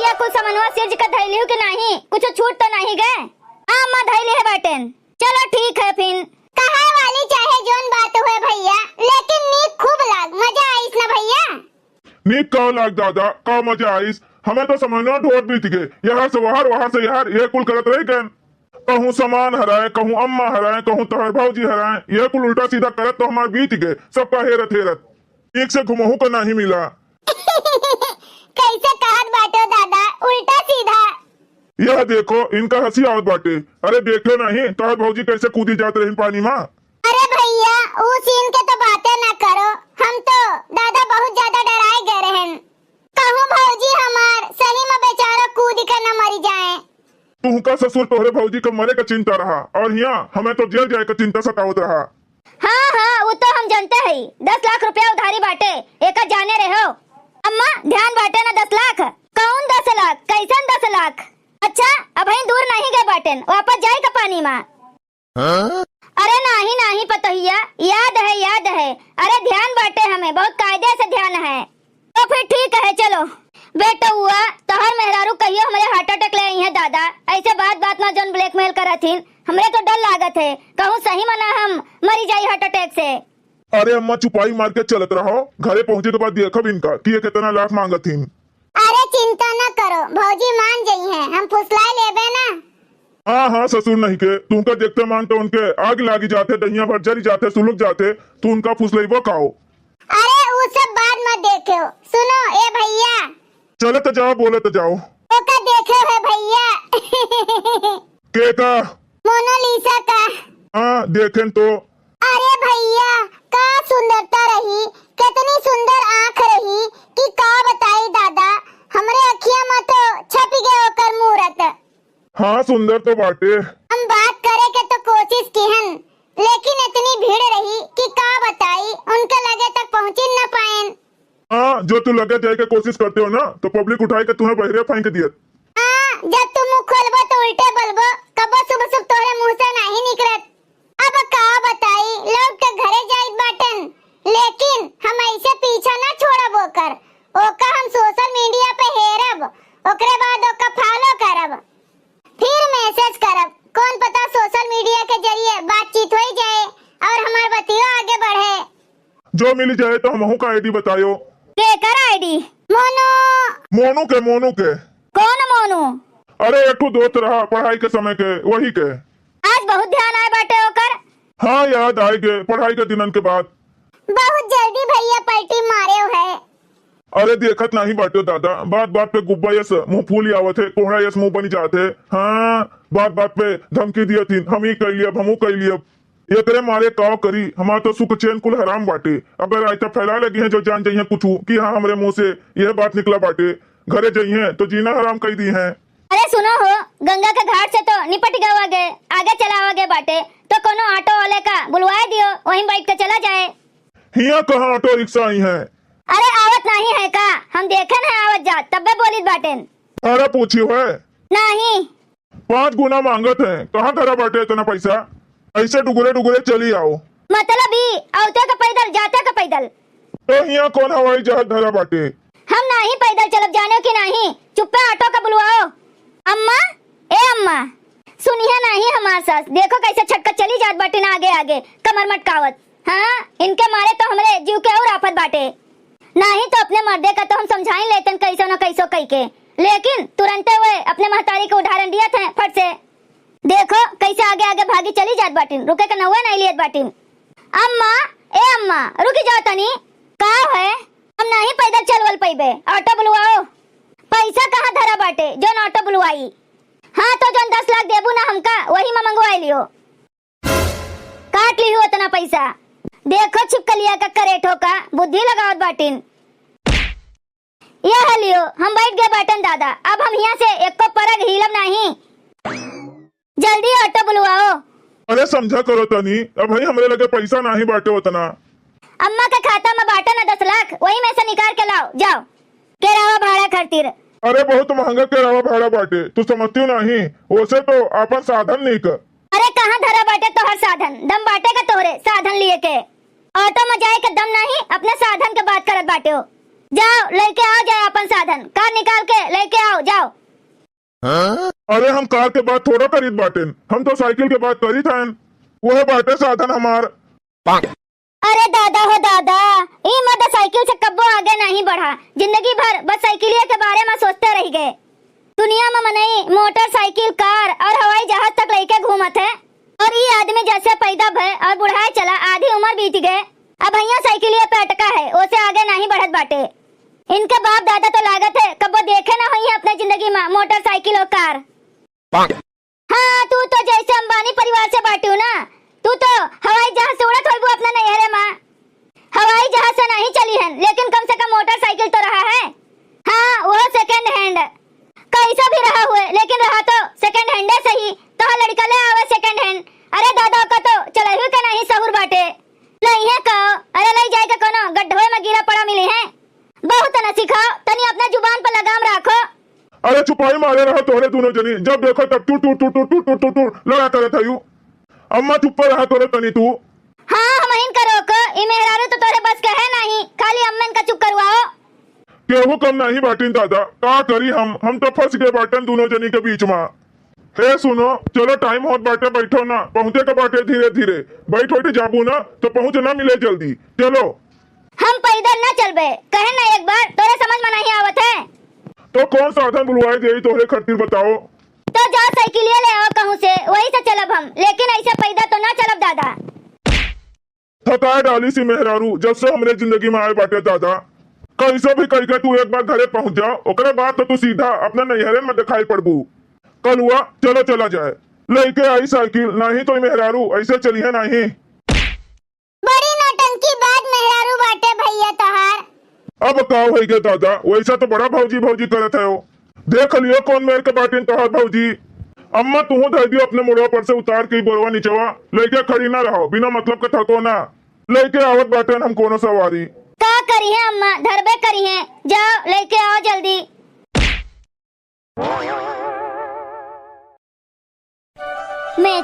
भैया कुछ समनवा सिर्ज का धैली हो कि नहीं, कुछ छूट तो नहीं गए? हाँ अम्मा धैली है बाटन। चलो ठीक है फिर। कहा वाली चाहे जोन बात हुए भैया, लेकिन नीक खूब लाग मजा आईस ना भैया। नीक का लाग दादा का मजा आईस। हमें तो समझना ढोर बीत गए, यहाँ से वहाँ से यहाँ, ये कुल करत रही गन। कहूँ सामान हराए, कहूँ अम्मा हराए, कहूँ तोहर भाजी हराए, ये कुल उल्टा सीधा करत तो हमार बीत गए। सबका हेरत हेरत ठीक से घुमहू का नहीं मिला। कैसे कहत बाटो दादा, उल्टा सीधा। यह देखो इनका हंसी आवत बाटे। अरे देखो नहीं तोहर भौजी कैसे कूदी जाते रही पानी में। अरे भैया वो सीन के तो बातें ना करो, हम तो दादा बहुत ज्यादा डराए गए रहन। कहूँ भौजी हमार सही में बेचारा कूद कर न मरी जाए। तुमका ससुर तोहरे भौजी का मरे का चिंता रहा और यहाँ हमें तो जेल जाए का चिंता सतावत रहा। हाँ हाँ वो तो हम जानते हैं। 10 लाख रुपया उधारी बाटे, एक जाने रहे हो। अम्मा ध्यान बाटे ना 10 लाख। कौन 10 लाख? कैसन 10 लाख? अच्छा अब दूर नहीं गए बाटन, वापस जाए का पानी में। अरे नहीं नहीं पतोहिया, याद है। अरे ध्यान बाटे हमें, बहुत कायदे से ध्यान है। तो फिर ठीक है चलो। बेटा हुआ तोहर मेहरारू कहियो हमारे हार्ट अटैक ले आई है दादा। ऐसे बात में जोन ब्लैकमेल करथिन, हमरे तो डर लागत है। कहूँ सही मना हम मरी जाई हार्ट अटैक से। अरे अम्मा चुपाई मार के चलत रहो, घरे पहुँचे के बाद देखब इनका कि ये कितना लाख मांगत थीन। अरे चिंता न करो, भौजी मान जाई है, हम फुसलाए लेबे ना। हाँ ससुर नहीं के तुमका देखते मान तो उनके आग लागी जाते, दहिया भर जरी जाते, सुलग जाते, तू उनका फुसलैबो खाओ। अरे वो सब बाद में देखो, सुनो ए भैया। चले तो जाओ, बोले तो जाओ। ओका देखे है भैया। के का? मोनालिसा का। हाँ देखें तो। अरे भैया का सुंदरता रही, कितनी सुंदर आँख रही कि का बताई दादा। हमरे अखियां में तो छपी गए ओकर मूरत। हाँ सुंदर तो बाटे। हम बात करे के तो कोशिश किहन, लेकिन इतनी भीड़ रही कि का बताई, उनके लगे तक पहुँच न पाएन। हाँ जो तू लगे जाए के कोशिश करते हो ना तो पब्लिक उठाई के तुम्हें बहरे फेंक दियत। हाँ जब तुम मुँह खोलबो तो उल्टे बोलबो, कबो सुबह तोरे मुँह से नहीं निकलत। अब का बताई, लोग तो घरे जाइत बाटन, लेकिन हम ऐसे पीछा ना छोड़ब ओकर। ओका हम सोशल मीडिया पे हेरब, ओकरे बाद ओका फॉलो करब, फिर मैसेज करब। कौन पता सोशल मीडिया के जरिए बातचीत हो जाए और हमार बतियो आगे बढ़े। जो मिल जाए तो हमहू का आईडी बतायो। के कर आईडी? मोनू के। कौन मोनू? अरे एक दोस्त रहा पढ़ाई के समय के, वही के। आज बहुत ध्यान आए बाटे ओकर। हाँ याद आएगे पढ़ाई के दिनन के बाद। बहुत जल्दी भैया पलटी मारे है। अरे देखत नहीं बाटे दादा, बात पे गुब्बा यस मुंह फूल आवत है, कोहड़ा यस मुंह बनी जाते। हाँ बात पे धमकी दिया थी, हम ही कर लिया, हमू कर लिया। ये करे मारे काव करी, हमारा तो सुख चैन कुल हराम बाटे। अगर ऐसा फैला लगी है जो जान जाइए कुछ कि हाँ हमारे मुंह से यह बात निकला बाटे, घरे जाइए तो जीना हराम कर दी है। अरे सुनो हो, गंगा के घाट से तो निपट गए, आगे चलावा गए बाटे, तो कोनो ऑटो वाले का बुलवा दियो, वहीं बैठ के चला जाए। हिया कहाँ ऑटो रिक्शा आई है? अरे आवत नहीं है का? हम देखे है आवत जा, तब बोलित बाटेन। अरे पूछी है नहीं। 5 गुना मांगत है, कहाँ धरा बाटे इतना पैसा? ऐसे डुगरे चली आओ। मतलब ही औते का पैदल, जाते का पैदल। तो यहाँ कौन हवाई जहाज धरा बाटे? हम नहीं पैदल चलब जाने की नहीं, चुप्पे ऑटो का बुलवाओ। अम्मा ए अम्मा सुनिए नहीं हमार सास, देखो कैसे छटक चली जात बाटे ना आगे कमर मटकावत। हाँ इनके मारे तो हमरे जीव के और आफत बाटे। नहीं तो अपने मर्दे का तो हम समझाई लेतन कैसो न कैसो कई के, लेकिन तुरंते हुए अपने महतारी को उदाहरण दिया थे फट से। देखो कैसे आगे भागी चली जात बाटिन, रुके का नौवा नहीं लियत बाटिन। अम्मा ए अम्मा रुकी जाओ तनी। का है? हम नहीं पैदल चलवल पैबे, ऑटो बुलवाओ। पैसा कहाँ धरा बाटे जो ऑटो बुलवाई? हाँ तो जो 10 लाख देबू ना हमका, वही में मंगवाई लियो। काट लियो उतना पैसा। देखो छिपकलिया का करेठो का बुद्धि लगावत बाटिन। यह लियो, हम बैठ गए बाटन दादा। अब हम यहाँ से एक को परग हिलब नहीं, जल्दी ऑटो बुलवाओ। अरे समझा करो तनी, अब भाई हमरे लगे पैसा नहीं बाटे उतना। अम्मा का खाता में बाटा ना 10 लाख, वही में से निकाल के लाओ, जाओ। केरावा भाड़ा खातिर। अरे बहुत महंगा केरावा भाड़ा बाटे, तू समझती नहीं, वैसे तो अपन साधन नहीं कर। अरे कहाँ धरा बाटे तो हर साधन, दम बाटे का तोहरे साधन लिए के। ऑटो में जाए के दम नहीं, अपने साधन के बात करत बाटे हो। जाओ लेके आओ जाए अपन साधन। हन, कार निकाल के लेके आओ, जाओ। अरे हम कार के बात थोड़ा करीत बाटेन, हम तो साइकिल के बात करी था। वह बाटे साधन हमार। अरे दादा हो दादा, ई मोटरसाइकिल से कब्बो आगे नहीं बढ़ा, जिंदगी भर बस साइकिलिया के बारे में सोचते रह गए। दुनिया में मनई मोटरसाइकिल, कार और हवाई जहाज तक लेके घूमत है, और ये आदमी जैसे पैदा भय और बुढ़ाए चला, आधी उम्र बीत गए, अब यहाँ साइकिलिया पे अटका है, उसे आगे नहीं बढ़त बाटे। इनके बाप दादा तो लागत है कब्बो देखे ना हुई है अपने जिंदगी में मोटरसाइकिल और कार। हाँ, तू तो जैसे अंबानी परिवार से बाटू ना, तू तो हवाई जहाज से उड़त होइबू अपना नैहरे में। हवाई जहाज से नहीं चली है, लेकिन कम से कम मोटरसाइकिल तो रहा है। हाँ, वो सेकंड हैंड कैसा भी रहा हुए, लेकिन रहा तो सेकंड हैंड सही। तो लड़का ले आवे सेकंड हैंड। अरे दादा का तो चलाही का नहीं सहूर बाटे, लई है का। अरे लई जाए के कोनो गड्ढे में गिरा पड़ा मिली है, बहुत न सिखाओ, तनी अपना जुबान पर लगाम रखो। अरे छुपाई मारे रहो तोरे दोनों जनी, जब देखो तब टू टू टू टू टू टू टू टू लड़ा करे थयू। अम्मा चुप रहा तोरे तनी तू। हाँ, हम हिन करो को, ई मेहरारू तो तोरे बस के है नहीं, खाली अम्मन का चुप करवाओ। केहू कम नहीं बाटिन दादा, का करी हम तो फंस गए बाटन दोनों जनी के बीच में। हे सुनो, चलो टाइम होत बाटे, बैठो ना, पहुंचे के बाटे धीरे धीरे, बैठ बैठ जाबू ना तो पहुंच ना मिले जल्दी, चलो। हम पैदल ना चलबे, कहे ना एक बार, तोरे समझ में नहीं आवत है। तो कौन साधन बुलवाए दे तोरे खातिर बताओ। तो जाओ साइकिलिया ले आओ कहूँ से, वही से चलब हम, लेकिन ऐसे पैदल तो ना चलब दादा। थकाए डाली सी मेहरारू जब से हमरे जिंदगी में आए बाटे दादा। कैसे भी करके तू एक बार घरे पहुंच जा, ओकरे बाद तो तू सीधा अपने नैहरे में दिखाई पड़बू। कल हुआ, चलो चला जाए। लेके आई साइकिल, नहीं तो मेहरारू ऐसे चली है नहीं। बड़ी नौटंकी बात मेहरारू बाटे भैया तोहार। अब का हो गया दादा, वैसा तो बड़ा भौजी भौजी करत है। देख लियो कौन मेरे के बाटिन तोहार भौजी। अम्मा तू धर दियो अपने मुड़वा पर से उतार के बोरवा नीचवा, लेके खड़ी ना रहो, बिना मतलब के थको ना। लेके आवत बाटन हम कोनो सवारी। का करी है अम्मा, धरबे करी है, जाओ लेके आओ जल्दी। मैं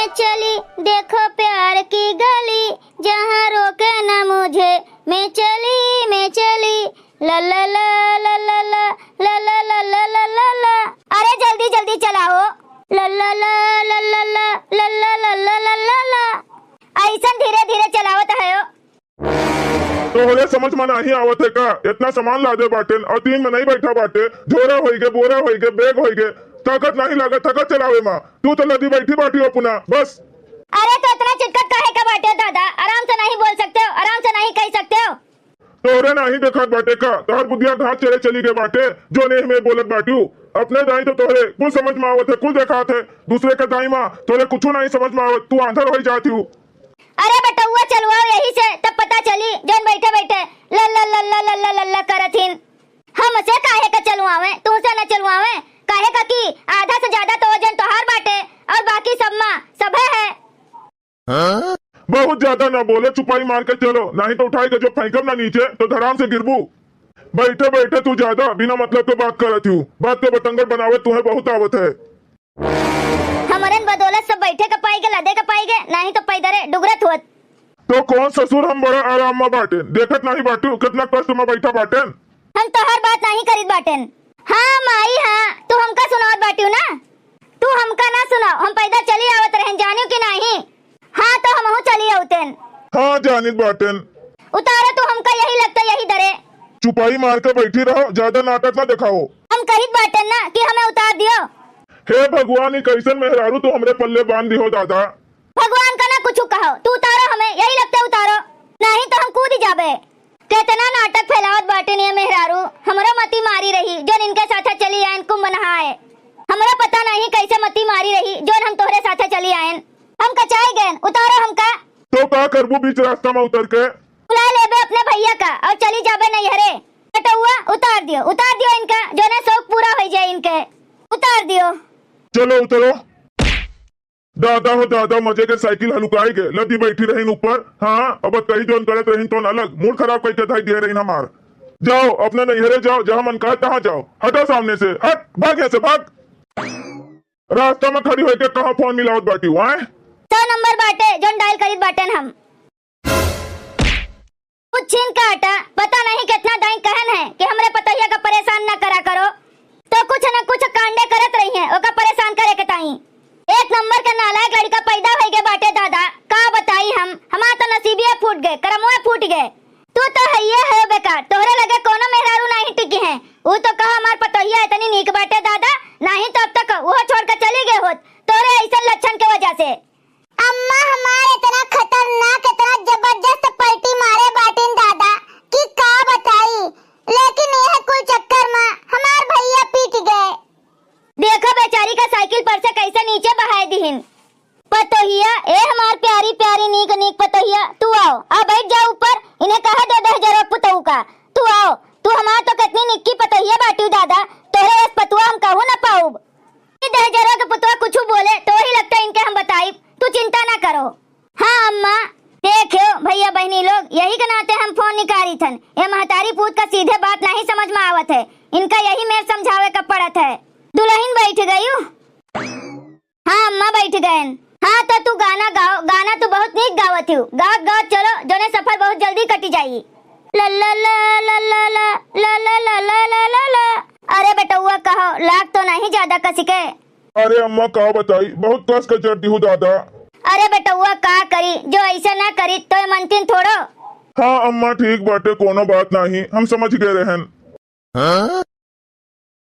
चली देखो प्यार की गली, जहाँ रोके ना मुझे। मैं चली ला ला ला ला ला ला ला ला ला ला ला ला ला। अरे जल्दी जल्दी चलाओ, ला ला ला ला ला ला ला ला ला ला ला ला ला। ऐसा धीरे धीरे चलावत है। तोहरे समझ में नहीं आवत है का, इतना सामान लादे बाटेन और तीन में नहीं बैठा बाटे, झोरा होई गए, बोरा होई गए, बैग होई गए, ताकत नहीं लागत, थकत चलावे माँ। तू तो लदी बैठी बाटी हो पुनः बस। अरे तो इतना चिटकत काहे का बाटे दादा, आराम से नहीं बोल सकते हो, आराम से नहीं कह सकते हो। तोहरे नहीं देखत बाटे का, तोहर बुद्धिया घाट चले चली गए बाटे, जो नहीं में बोलत बाटू। अपने दाई तो तोहरे कुछ समझ में आवत है, कुछ देखात है, दूसरे के दाई माँ तोहरे कुछ नहीं समझ में आवत, तू आंधर हो जाती हूँ। अरे बटुआ चलवाओ यही से, तब पता चली जन बैठे बैठे लल्ला लल्ला लल्ला लल्ला करथिन। हम से काहे का चलवावे, तू से न चलवावे, काहे का की आधा से ज्यादा तो वजन तोहार बाटे और बाकी सब माँ सब है। बहुत ज्यादा ना बोले, चुपाई मार के चलो, नहीं तो उठाई के जो फेंकम ना नीचे तो धड़ाम से गिरबू। बैठे बैठे तू ज्यादा बिना मतलब के बात करती हूँ, बात के बतंगड़ बनावे तुम्हें बहुत आवत है। हमारन बदौलत सब बैठे का पाएगे, लदे का पाएगे, नहीं तो पैदरे डुगरत होत। तो कौन ससुर हम बड़ा आराम में बाटे, देखत नहीं बाटू कितना कष्ट में बैठा बाटेन। हम तो हर बात नहीं करीत बाटेन। हाँ माई हाँ, तू हमका सुनावत बाटू ना, तू हमका ना सुनाओ, हम पैदल चली आवत रहन, जानियो कि नहीं। हाँ तो हम चली आवतेन। हाँ जानित बाटेन। उतारो तो हमका यही लगता यही दरे। चुपाई मार के बैठी रहो, ज्यादा नाटक ना दिखाओ। हम कहित बाटेन ना कि हमें उतार दियो। हे भगवान, कैसन मेहरारू तो हमरे पल्ले बांध दी हो दादा। भगवान का ना कुछ कहो, तू उतारो, हमें यही लगता है उतारो, नहीं तो हम कूद ही जाबे। कितना नाटक फैलावत बाटे ने मेहरारू, हमरा मती मारी रही जो इनके साथ चली आयन कुंभ नहाए। हमरा पता नहीं कैसे मती मारी रही जो हम तोहरे साथ चली आयन। हम कचाए गए, उतारो हमका। तो का करबू बीच रास्ता में उतर के? बुला लेबे अपने भैया का और चली जाबे नैहरे। बटुआ उतार दियो इनका, जो ने शौक पूरा हो जाए इनके, उतार दियो। चलो उतरो। दादा हो दादा, मजे के साइकिल हलुकाई गए, लदी बैठी रही ऊपर। हाँ अब कहीं जोन करत रही तो न अलग मूड खराब करके धाई दे रही हमार। जाओ अपने नैहरे जाओ, जहाँ मन कहा तहाँ जाओ, हटो सामने से, हट, भाग यहाँ से भाग। रास्ता में खड़ी होके कहाँ फोन मिलावत बाटी वहाँ 100 नंबर बाटे जोन डायल करीत बाटन हम। कुछ छीन का हटा, पता नहीं कितना दाई कहन है कि हमरे पतैया का वो तो कहा हमार पतोहिया इतनी नीक बाटे दादा, नहीं तो अब तक वो छोड़ कर चली गए होत तोरे ऐसा लक्षण के वजह से। अम्मा हमारे इतना खतरनाक इतना जबरदस्त पलटी मारे बाटिन दादा कि का बताई, लेकिन यह कुल चक्कर में हमार भैया पीट गए। देखो बेचारी का साइकिल पर से कैसे नीचे बहाए दीहिन। पतोहिया ए हमार प्यारी प्यारी नीक नीक पतोहिया, तू आओ आ बैठ जा ऊपर, इन्हें कहा दे दे जरा पुतऊ का। तू आओ, तू हमार तो कितनी निक्की पतोहिया बाटी दादा, तोरे इस पतुआ हम कहू ना पाऊब। दे जरा के पुतवा कुछ बोले तो ही लगता इनके हम बताई, तू चिंता ना करो। हाँ अम्मा देखो भैया बहनी लोग, यही के नाते हम फोन निकारी थन। ये महतारी पूत का सीधे बात नहीं समझ में आवत है, इनका यही मेर समझावे का पड़त है। दुल्हन बैठ गई? हाँ अम्मा बैठ गए। हाँ तो तू गाना गाओ, गाना तू बहुत नीक गावत हूँ, गाओ गाओ चलो, जोने सफर बहुत जल्दी कटी जाई। ला ला ला ला ला ला ला ला ला ला ला ला ला। अरे बेटुआ कहो, लाग तो नहीं ज्यादा कसी के। अरे अम्मा का बताई, बहुत कस के चढ़ती हूँ दादा। अरे बेटुआ का करी, जो ऐसा ना करी तो मनतीन थोड़ो। हाँ अम्मा ठीक बाटे, कोनो बात नहीं, हम समझ गए रहन।